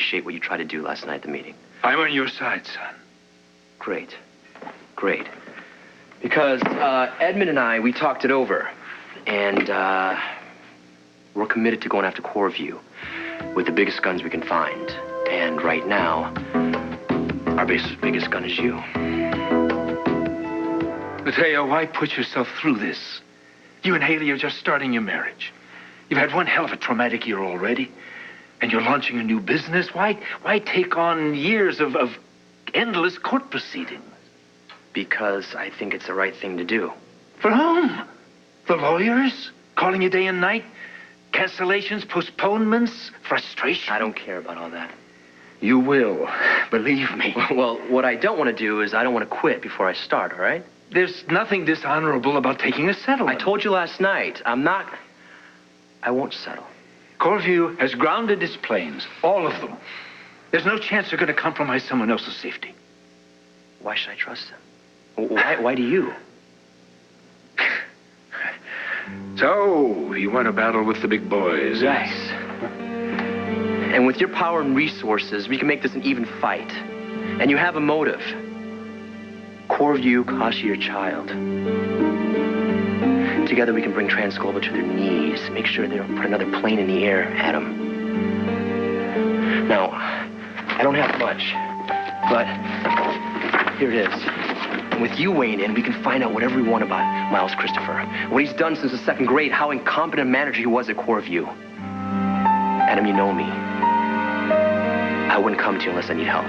appreciate what you tried to do last night at the meeting. I'm on your side, son. Great. Great. Because Edmund and I, we talked it over. And we're committed to going after Corview with the biggest guns we can find. And right now, our biggest gun is you. Mateo, why put yourself through this? You and Haley are just starting your marriage. You've had one hell of a traumatic year already. And you're launching a new business. Why take on years of endless court proceedings? Because I think it's the right thing to do. For whom? The lawyers? Calling you day and night? Cancellations, postponements, frustration? I don't care about all that. You will, believe me. Well, what I don't want to do is I don't want to quit before I start, all right? There's nothing dishonorable about taking a settlement. I told you last night, I won't settle. Corview has grounded its planes, all of them. There's no chance they're going to compromise someone else's safety. Why should I trust him? Why do you? So, you want to battle with the big boys? Yes. And with your power and resources, we can make this an even fight. And you have a motive. Corview cost you your child. Together we can bring Transglobal to their knees. Make sure they don't put another plane in the air at them. Now, I don't have much, but here it is. And with you weighing in, we can find out whatever we want about Miles Christopher. What he's done since the second grade, how incompetent a manager he was at Corview. Adam, you know me. I wouldn't come to you unless I need help.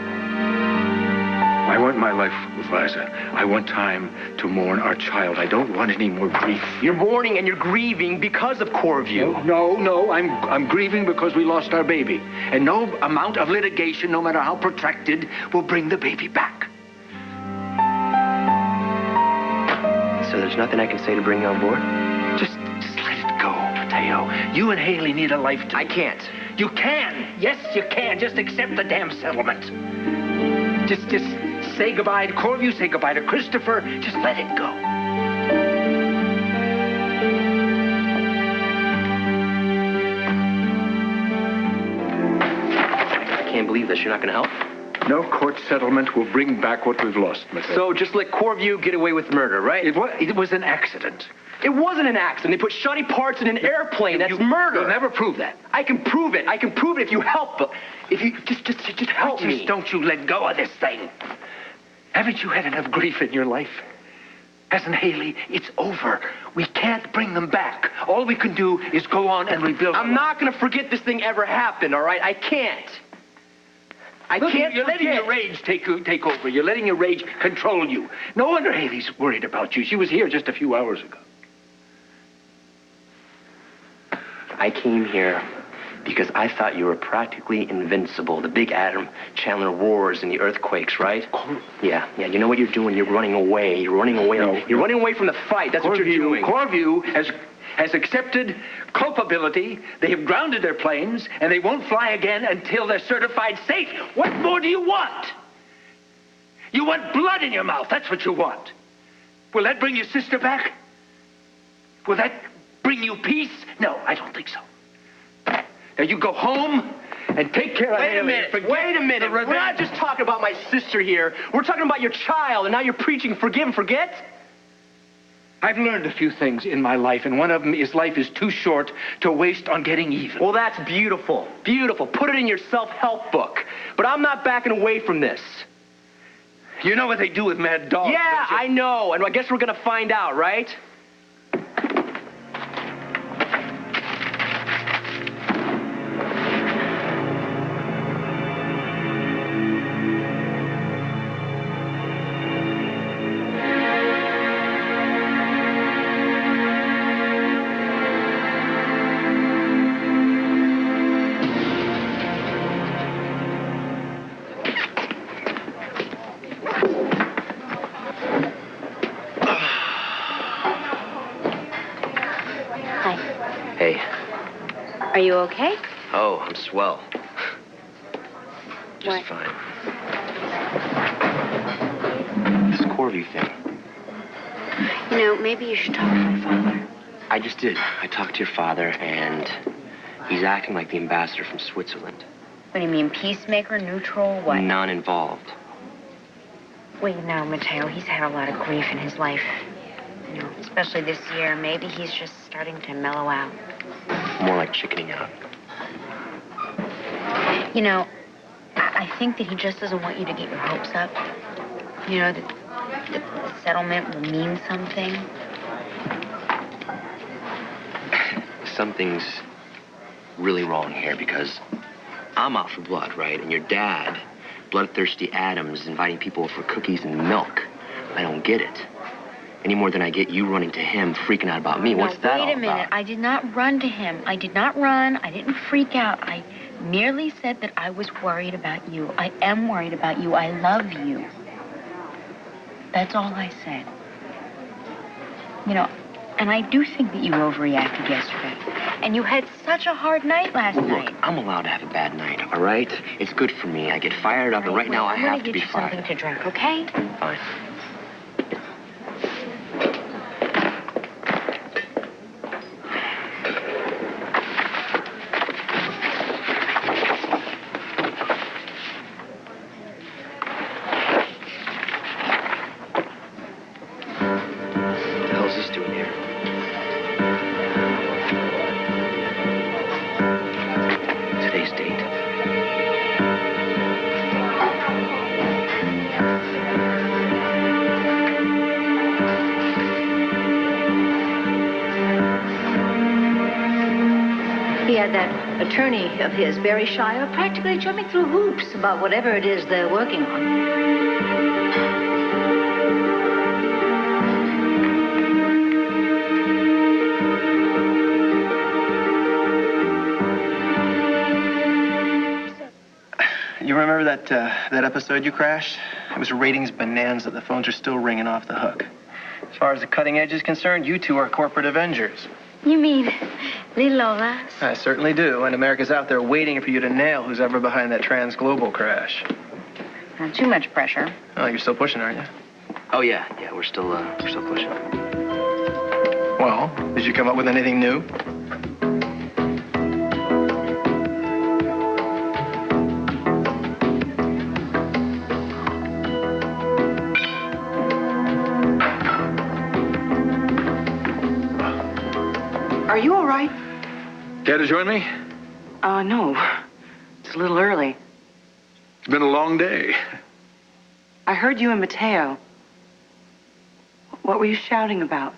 I want my life with Liza. I want time to mourn our child. I don't want any more grief. You're mourning and you're grieving because of Corview. No. I'm grieving because we lost our baby. And no amount of litigation, no matter how protracted, will bring the baby back. So there's nothing I can say to bring you on board? Just let it go, Mateo. You and Haley need a life to... I can't. You can. Yes, you can. Just accept the damn settlement. Just say goodbye to Corview, say goodbye to Christopher. Just let it go. I can't believe this. You're not going to help? No court settlement will bring back what we've lost, Mateo. So just let Corview get away with murder, right? It was an accident. It wasn't an accident. They put shoddy parts in an airplane. That's murder. You'll never prove that. I can prove it. I can prove it if you help. If you just help me. Just don't you let go of this thing. Haven't you had enough grief in your life? Hasn't Haley? It's over. We can't bring them back. All we can do is go on and rebuild. I'm not going to forget this thing ever happened, all right? I can't. You're letting your rage take over. You're letting your rage control you. No wonder Haley's worried about you. She was here just a few hours ago. I came here because I thought you were practically invincible. The big Adam Chandler wars and the earthquakes, right? Yeah. You know what you're doing? You're running away. You're running away. You're running away from the fight. That's what you're doing. Corview has accepted culpability. They have grounded their planes, and they won't fly again until they're certified safe. What more do you want? You want blood in your mouth. That's what you want. Will that bring your sister back? Will that bring you peace? No, I don't think so. Now you go home and take care of Haley. Wait a minute. We're not just talking about my sister here. We're talking about your child, and now you're preaching forgive and forget? I've learned a few things in my life, and one of them is life is too short to waste on getting even. Well, that's beautiful. Beautiful. Put it in your self-help book. But I'm not backing away from this. You know what they do with mad dogs? Yeah, I know. And I guess we're going to find out, right? Are you okay? Oh, I'm swell. Just What? fine. This Corview thing. You know, maybe you should talk to my father. I just did. I talked to your father, and he's acting like the ambassador from Switzerland. What do you mean, peacemaker, neutral, what? None involved. Well, you know, Mateo, he's had a lot of grief in his life. You know, especially this year. Maybe he's just starting to mellow out. More like chickening out. You know, I think that he just doesn't want you to get your hopes up. You know, that the settlement will mean something. Something's really wrong here because I'm out for blood, right? And your dad, bloodthirsty Adams, inviting people for cookies and milk. I don't get it. Any more than I get you running to him, freaking out about me. No, What's that all wait a minute. about? I did not run to him. I did not run. I didn't freak out. I merely said that I was worried about you. I am worried about you. I love you. That's all I said. You know, and I do think that you overreacted yesterday. And you had such a hard night last night. Look, I'm allowed to have a bad night, all right? It's good for me. I get fired up, and right now I have to be fired. I'm gonna get you something to drink, okay? Fine. What the hell is this doing here? Today's date. He had that attorney of his, Barry Shire, practically jumping through hoops about whatever it is they're working on. You remember that episode you crashed? It was a ratings bonanza. The phones are still ringing off the hook. As far as the cutting edge is concerned, you two are corporate Avengers. You mean little Lolas? I certainly do, and America's out there waiting for you to nail who's ever behind that trans-global crash. Not too much pressure. Oh, you're still pushing, aren't you? Oh, yeah, we're still pushing. Well, did you come up with anything new? Are you all right? Care to join me? No. It's a little early. It's been a long day. I heard you and Mateo. What were you shouting about?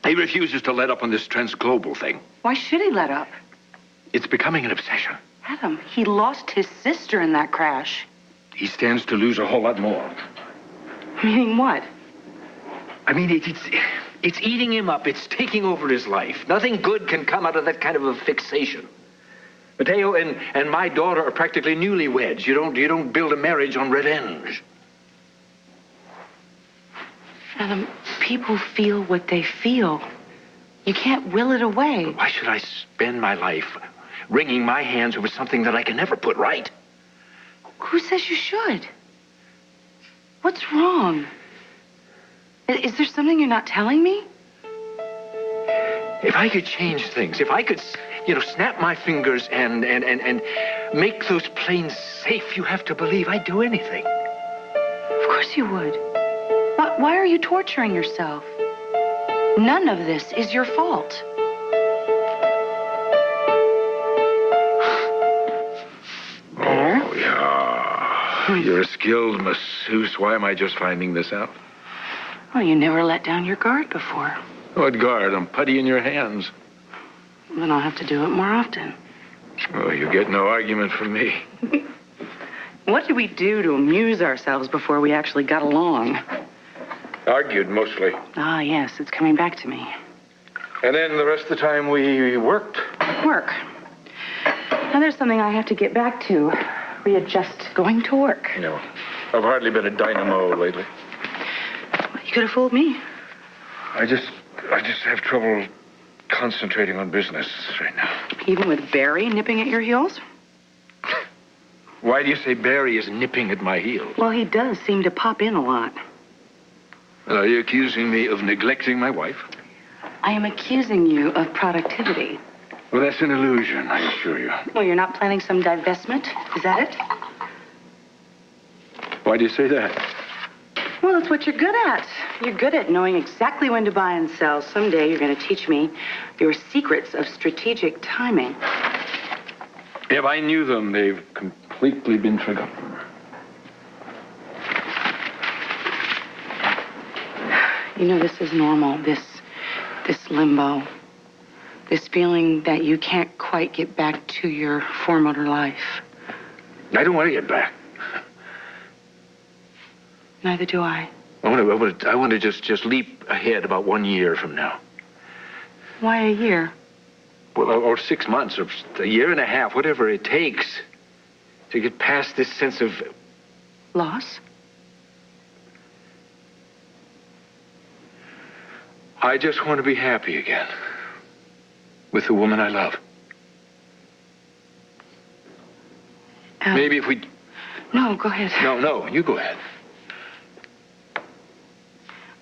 He refuses to let up on this transglobal thing. Why should he let up? It's becoming an obsession. Adam, he lost his sister in that crash. He stands to lose a whole lot more. Meaning what? I mean, it's eating him up. It's taking over his life. Nothing good can come out of that kind of a fixation. Mateo and my daughter are practically newlyweds. You don't build a marriage on revenge. Adam, people feel what they feel. You can't will it away. Why should I spend my life wringing my hands over something that I can never put right? Who says you should? What's wrong? Is there something you're not telling me? If I could change things, if I could, snap my fingers and make those planes safe, you have to believe I'd do anything. Of course you would. Why are you torturing yourself? None of this is your fault. Better? Oh, yeah. You're a skilled masseuse. Why am I just finding this out? Well, you never let down your guard before. What guard? I'm putty in your hands. Then I'll have to do it more often. Oh, you get no argument from me. What did we do to amuse ourselves before we actually got along? Argued, mostly. Ah, yes, it's coming back to me. And then the rest of the time we worked. Work. Now, there's something I have to get back to. Readjust going to work. No, I've hardly been a dynamo lately. Well, you could have fooled me. I just have trouble concentrating on business right now. Even with Barry nipping at your heels? Why do you say Barry is nipping at my heels? Well, he does seem to pop in a lot. Are you accusing me of neglecting my wife? I am accusing you of productivity. Well, that's an illusion, I assure you. Well, you're not planning some divestment? Is that it? Why do you say that? Well, that's what you're good at. You're good at knowing exactly when to buy and sell. Someday you're going to teach me your secrets of strategic timing. If I knew them, they've completely been forgotten. You know, this is normal, this limbo. This feeling that you can't quite get back to your former life. I don't want to get back. Neither do I. I want to just leap ahead about 1 year from now. Why a year? Well, or 6 months, or a year and a half, whatever it takes to get past this sense of... Loss? I just want to be happy again. With the woman I love. Al. Maybe if we... No, go ahead. No, you go ahead.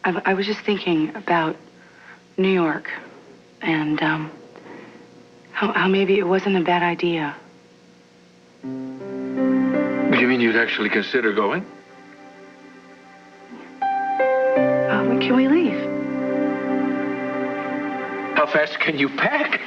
I was just thinking about New York and how maybe it wasn't a bad idea. You mean you'd actually consider going? When can we leave? How fast can you pack?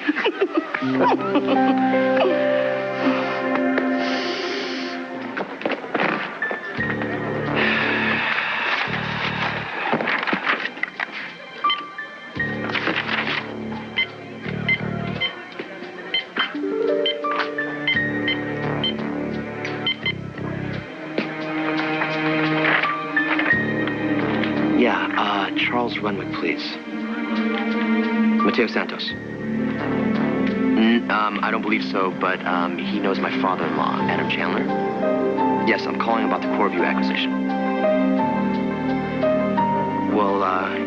Charles Renwick, please. Mateo Santos. I don't believe so, but he knows my father-in-law, Adam Chandler. Yes, I'm calling about the Corview acquisition. Well,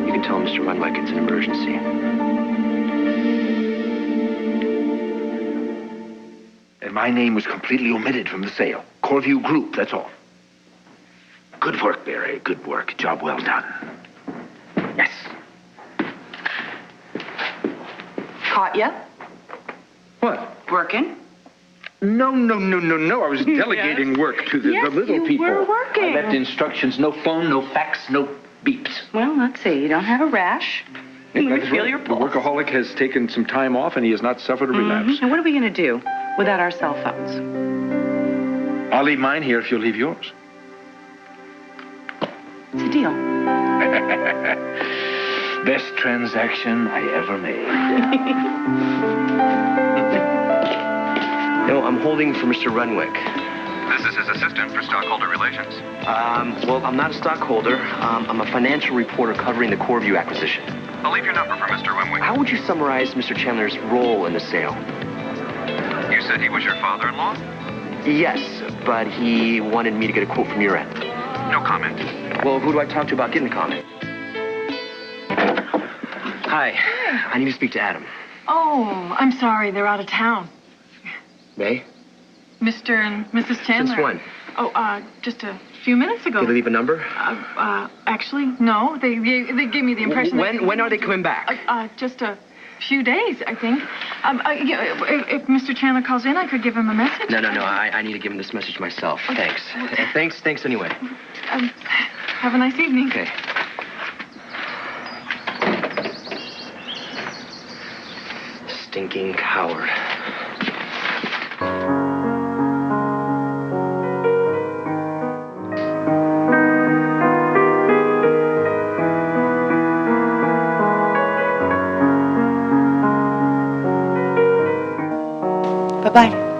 you can tell Mr. Renwick it's an emergency. And my name was completely omitted from the sale. Corview Group, that's all. Good work, Barry. Good work. Job well done. Yes. Caught ya? What? Working? No. I was delegating work to the little people. You were working. I left instructions. No phone, no fax, no beeps. Well, let's see. You don't have a rash. Let me feel your The pulse. workaholic has taken some time off, and he has not suffered a relapse. And what are we going to do without our cell phones? I'll leave mine here if you'll leave yours. It's a deal. Best transaction I ever made. No, I'm holding for Mr. Renwick. This is his assistant for stockholder relations. Well, I'm not a stockholder. I'm a financial reporter covering the Corview acquisition. I'll leave your number for Mr. Renwick. How would you summarize Mr. Chandler's role in the sale? You said he was your father-in-law? Yes, but he wanted me to get a quote from your end. No comment. Well, who do I talk to about getting a comment? Hi. I need to speak to Adam. Oh, I'm sorry. They're out of town. May? Mr. and Mrs. Chandler. Since when? Oh, just a few minutes ago. Did they leave a number? Actually, no. They gave me the impression When are they coming back? Just a few days, I think. If Mr. Chandler calls in, I could give him a message. No. I need to give him this message myself. Thanks. Thanks anyway. Have a nice evening. Okay. Stinking coward. Bye-bye.